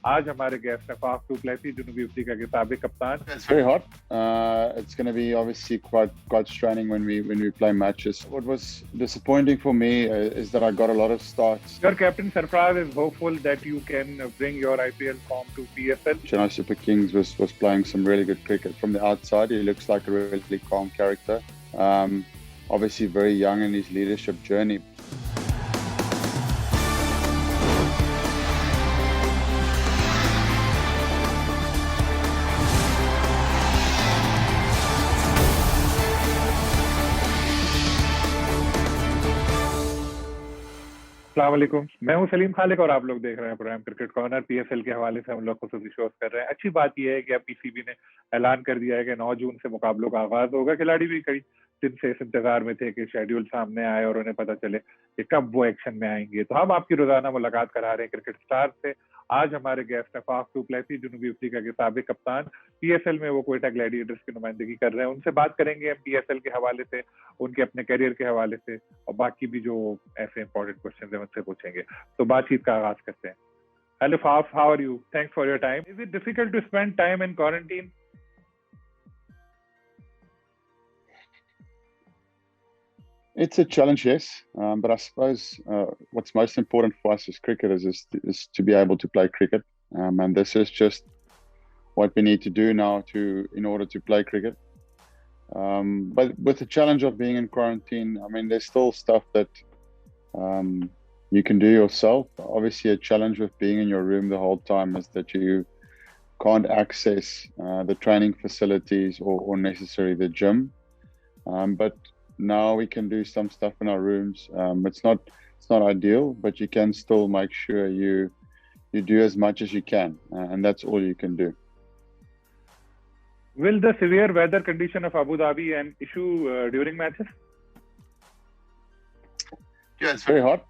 आज हमारे गेस्ट हैं फाफ du Plessis, जनूबी अफ्रीका के साबिक कप्तान। It's very hot. It's going to be obviously quite straining when we play matches. What was disappointing for me is that I got a lot of starts. Your captain Sarfaraz is hopeful that you can bring your IPL form to PSL. Chennai Super Kings was playing some really good cricket from the outside. He looks like a really calm character. Obviously very young in his leadership journey. अस्सलाम वालेकुम, मैं हूं सलीम खालिक और आप लोग देख रहे हैं प्रोग्राम क्रिकेट कॉर्नर। पीएसएल के हवाले से हम लोग खुसूसी शोज कर रहे हैं। अच्छी बात यह है कि अब पीसीबी ने ऐलान कर दिया है कि 9 जून से मुकाबलों का आगाज होगा। खिलाड़ी भी कई दिन से इस इंतजार में थे कि शेड्यूल सामने आए और उन्हें पता चले कि कब वो एक्शन में आएंगे। तो हम आपकी रोजाना मुलाकात करा रहे हैं क्रिकेट स्टार से। आज हमारे गेस्ट हैं फाफ du Plessis, जनूबी अफ्रीका के साबिक कप्तान। पीएसएल में वो क्वेटा ग्लैडिएटर्स की नुमाइंदगी कर रहे हैं। उनसे बात करेंगे हम पीएसएल के हवाले से, उनके अपने करियर के हवाले से और बाकी भी जो ऐसे इंपॉर्टेंट क्वेश्चन है उनसे पूछेंगे। तो बातचीत का आगाज करते हैं। Hello Faf, how are you? Thanks for your time. Is it difficult to spend time in quarantine? It's a challenge, yes, but I suppose what's most important for us as cricketers is to be able to play cricket, and this is just what we need to do now in order to play cricket. But with the challenge of being in quarantine, I mean, there's still stuff that you can do yourself. Obviously, a challenge with being in your room the whole time is that you can't access the training facilities or necessarily the gym. But now we can do some stuff in our rooms. It's not ideal, but you can still make sure you do as much as you can, and that's all you can do. Will the severe weather condition of Abu Dhabi an issue during matches? Yeah, it's very hot.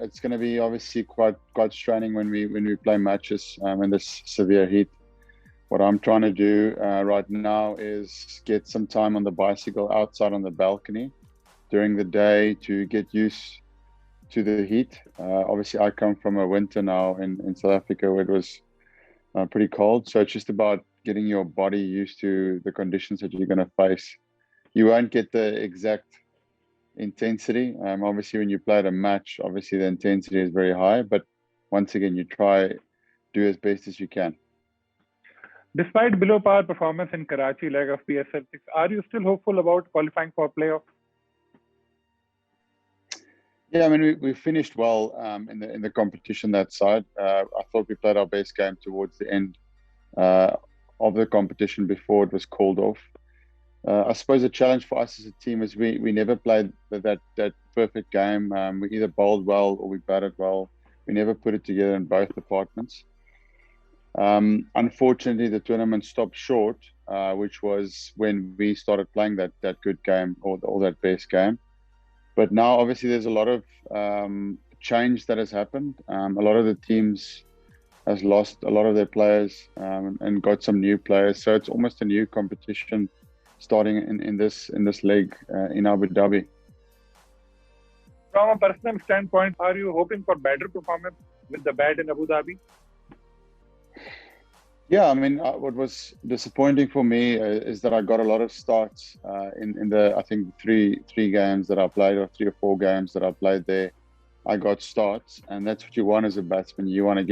It's going to be obviously quite straining when we play matches in this severe heat. What I'm trying to do right now is get some time on the bicycle outside on the balcony during the day to get used to the heat. Obviously, I come from a winter now in South Africa where it was pretty cold. So it's just about getting your body used to the conditions that you're going to face. You won't get the exact intensity. Obviously, when you play at a match, obviously the intensity is very high. But once again, you try do as best as you can. Despite below par performance in Karachi leg of PSL 6, are you still hopeful about qualifying for playoff? Yeah, I mean we finished well in the competition that side. I thought we played our best game towards the end of the competition before it was called off. I suppose the challenge for us as a team is we never played that perfect game. We either bowled well or we batted well. We never put it together in both departments. Unfortunately, the tournament stopped short, which was when we started playing that good game or that best game. But now, obviously, there's a lot of change that has happened. A lot of the teams has lost a lot of their players and got some new players. So it's almost a new competition starting in this leg in Abu Dhabi. From a personal standpoint, are you hoping for better performance with the bat in Abu Dhabi? Yeah, I mean, what was disappointing for me is that I got a lot of starts in the I think three games that I played, or 3 or 4 games that I played there. I got starts, and that's what you want as a batsman. You want to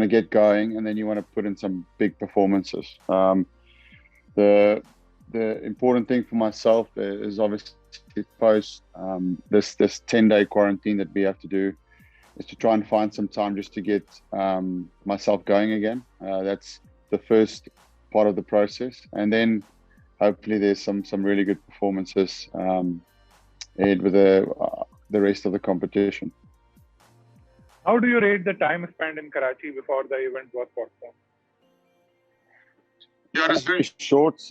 get going, and then you want to put in some big performances. The important thing for myself is obviously post this 10-day quarantine that we have to do, is to try and find some time just to get myself going again. That's the first part of the process, and then hopefully there's some really good performances ahead with the rest of the competition. How do you rate the time spent in Karachi before the event was postponed? Yeah, it was very short.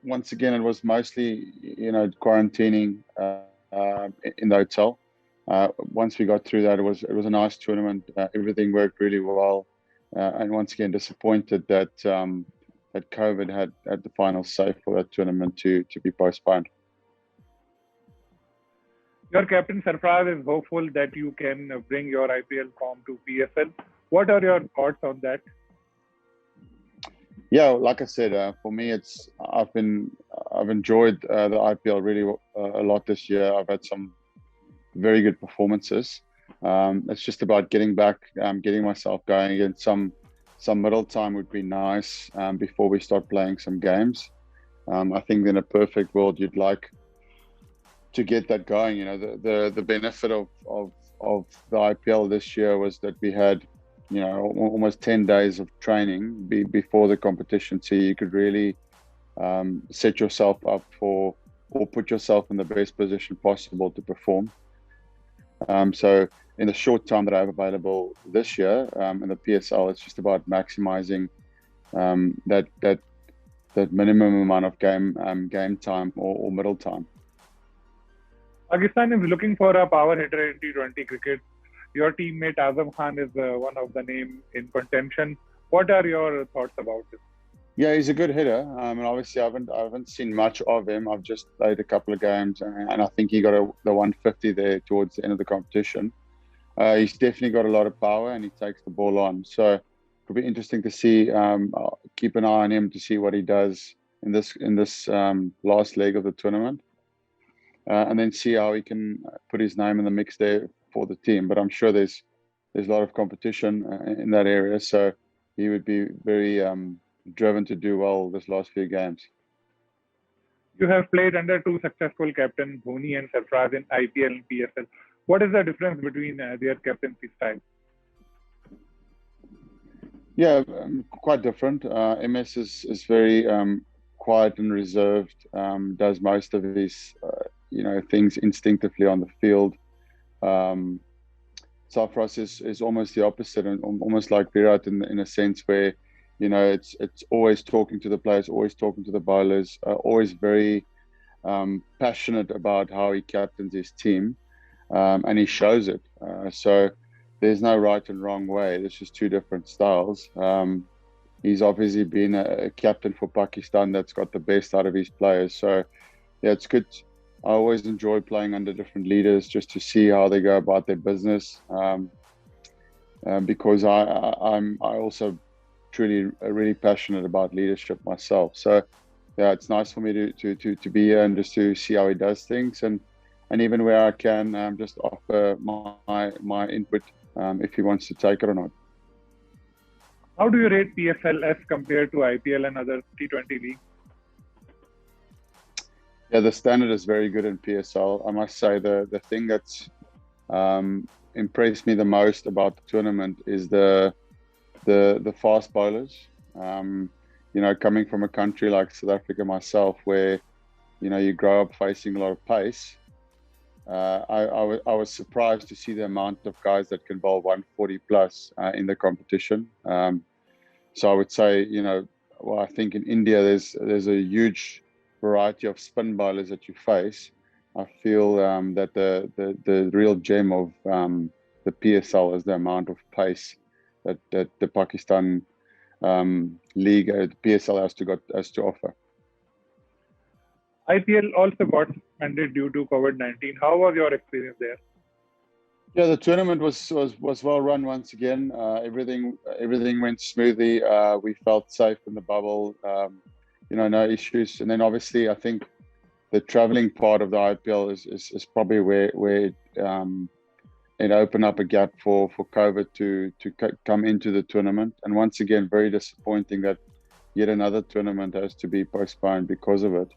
Once again, it was mostly quarantining in the hotel. Once we got through that, it was a nice tournament. Everything worked really well, and once again, disappointed that that COVID had the final say for that tournament to be postponed. Your captain Sarfaraz is hopeful that you can bring your IPL form to PSL. What are your thoughts on that? Yeah, like I said, for me, I've enjoyed the IPL really a lot this year. I've had some very good performances. It's just about getting back, getting myself going again. Some middle time would be nice before we start playing some games. I think in a perfect world, you'd like to get that going. You know, the benefit of the IPL this year was that we had, you know, almost 10 days of training before the competition, so you could really set yourself up for, or put yourself in the best position possible to perform. So in the short time that I have available this year in the PSL, it's just about maximizing that minimum amount of game time or middle time. Pakistan is looking for a power hitter in T20 cricket. Your teammate Azam Khan is one of the name in contention. What are your thoughts about this? Yeah, he's a good hitter, and obviously I haven't seen much of him. I've just played a couple of games, and I think he got the 150 there towards the end of the competition. He's definitely got a lot of power, and he takes the ball on. So it'll be interesting to see. I'll keep an eye on him to see what he does in this last leg of the tournament, and then see how he can put his name in the mix there for the team. But I'm sure there's a lot of competition in that area, so he would be very driven to do well this last few games. You have played under two successful captains, Dhoni and Sarfaraz, in IPL and PSL. What is the difference between their captaincy style? Yeah, quite different. MS is very quiet and reserved. Does most of his things instinctively on the field. Sarfaraz is almost the opposite, and almost like Virat in a sense where, you know, it's always talking to the players, always talking to the bowlers, always very passionate about how he captains his team, and he shows it. So there's no right and wrong way. There's just two different styles. He's obviously been a captain for Pakistan that's got the best out of his players. So yeah, it's good. I always enjoy playing under different leaders just to see how they go about their business, because I'm also truly really passionate about leadership myself. So yeah, it's nice for me to be here and just to see how he does things, and even where I can just offer my input if he wants to take it or not. How do you rate PSL as compared to IPL and other T20 leagues? Yeah, the standard is very good in PSL. I must say the thing that's impressed me the most about the tournament is the fast bowlers. You know, coming from a country like South Africa myself, where, you know, you grow up facing a lot of pace, I was surprised to see the amount of guys that can bowl 140 plus in the competition. So I would say, you know, well, I think in India there's a huge variety of spin bowlers that you face. I feel that the real gem of the PSL is the amount of pace that the Pakistan league, the PSL has to offer. IPL also got suspended due to COVID-19. How was your experience there? Yeah, the tournament was well run once again. Everything went smoothly. We felt safe in the bubble. You know, no issues. And then obviously, I think the traveling part of the IPL is probably where it opened up a gap for COVID to come into the tournament. And once again, very disappointing that yet another tournament has to be postponed because of it.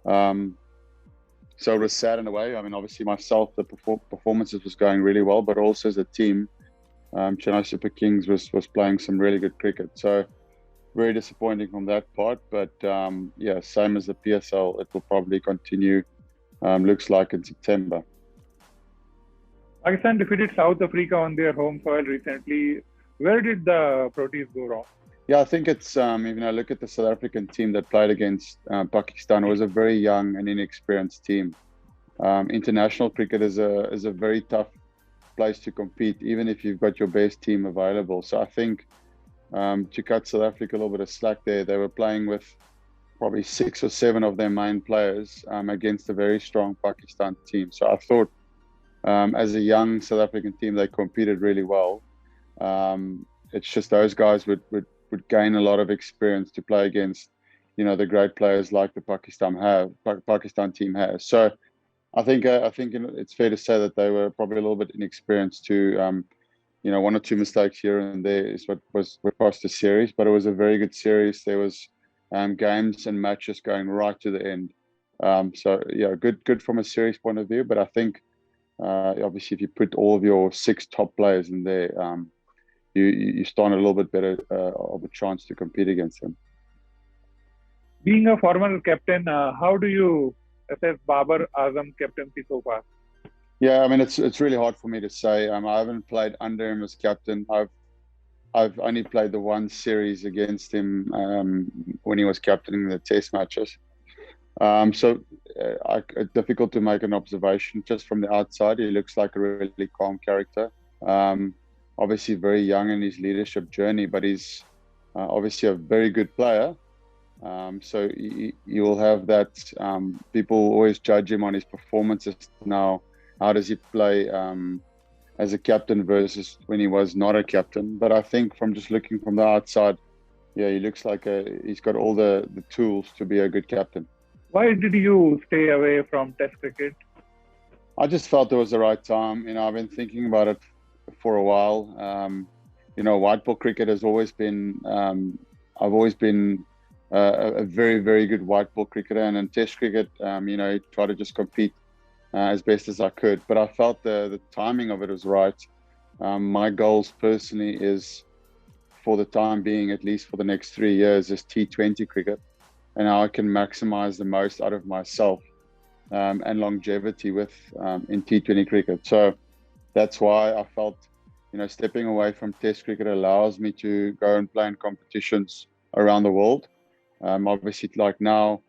So it was sad in a way. I mean, obviously myself, the performances was going really well, but also as a team, Chennai Super Kings was playing some really good cricket. So very disappointing from that part. But yeah, same as the PSL, it will probably continue, looks like in September. Pakistan defeated South Africa on their home soil recently. Where did the Proteas go wrong? Yeah, I think it's, even I look at the South African team that played against Pakistan, it was a very young and inexperienced team. International cricket is a very tough place to compete, even if you've got your best team available. So I think to cut South Africa a little bit of slack there, they were playing with probably 6 or 7 of their main players against a very strong Pakistan team. So I thought as a young South African team, they competed really well. it's just those guys would gain a lot of experience to play against, the great players like the Pakistan team has. So I think it's fair to say that they were probably a little bit inexperienced to, one or two mistakes here and there is what cost the series. But it was a very good series. There was games and matches going right to the end. So yeah, good from a series point of view. But I think obviously if you put all of your 6 top players in there, you stand a little bit better of a chance to compete against them. Being a former captain, how do you assess Babar Azam captaincy so far? Yeah, I mean it's really hard for me to say. I haven't played under him as captain. I've only played the one series against him when he was captaining the Test matches. So it's difficult to make an observation just from the outside. He looks like a really calm character. Obviously very young in his leadership journey, but he's obviously a very good player. So you will have that. People always judge him on his performances now. How does he play as a captain versus when he was not a captain? But I think from just looking from the outside, yeah, he looks like he's got all the tools to be a good captain. Why did you stay away from Test cricket? I just felt it was the right time. I've been thinking about it for a while. White ball cricket has always been. I've always been a very, very good white ball cricketer, and in Test cricket, try to just compete as best as I could. But I felt the timing of it was right. My goals personally is, for the time being, at least for the next 3 years, is T20 cricket, and how I can maximize the most out of myself and longevity in T20 cricket. So that's why I felt, stepping away from Test cricket allows me to go and play in competitions around the world. Obviously, like now,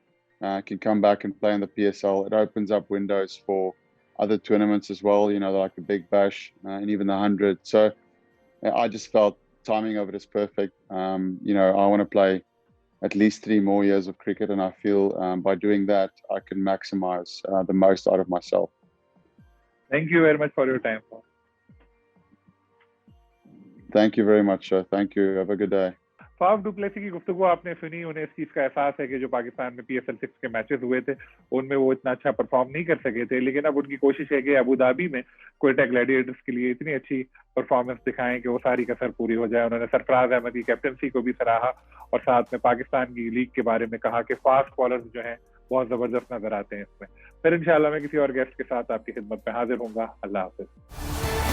I can come back and play in the PSL. It opens up windows for other tournaments as well, like the Big Bash and even the 100. So I just felt timing of it is perfect. I want to play at least 3 more years of cricket, and I feel by doing that, I can maximize the most out of myself. Thank you very much for your time. Thank you very much, sir. Thank you. Have a good day. Faf du Plessis की गुफ्तगू आपने सुनी। उन्हें इस चीज़ का एहसास है कि जो पाकिस्तान में PSL 6 के मैचेस हुए थे उनमें वो इतना अच्छा परफॉर्म नहीं कर सके थे, लेकिन अब उनकी कोशिश है कि अबू धाबी में क्वेटा ग्लैडिएटर्स के लिए इतनी अच्छी परफॉर्मेंस दिखाएं कि वो सारी कसर पूरी हो जाए। उन्होंने सरफराज अहमद की कैप्टनसी को भी सराहा और साथ में पाकिस्तान की लीग के बारे में कहा कि फास्ट बॉलर्स जो हैं बहुत जबरदस्त नजर आते हैं इसमें। फिर इंशाल्लाह मैं किसी और गेस्ट के साथ आपकी खिदमत में हाजिर होऊंगा। अल्लाह हाफिज।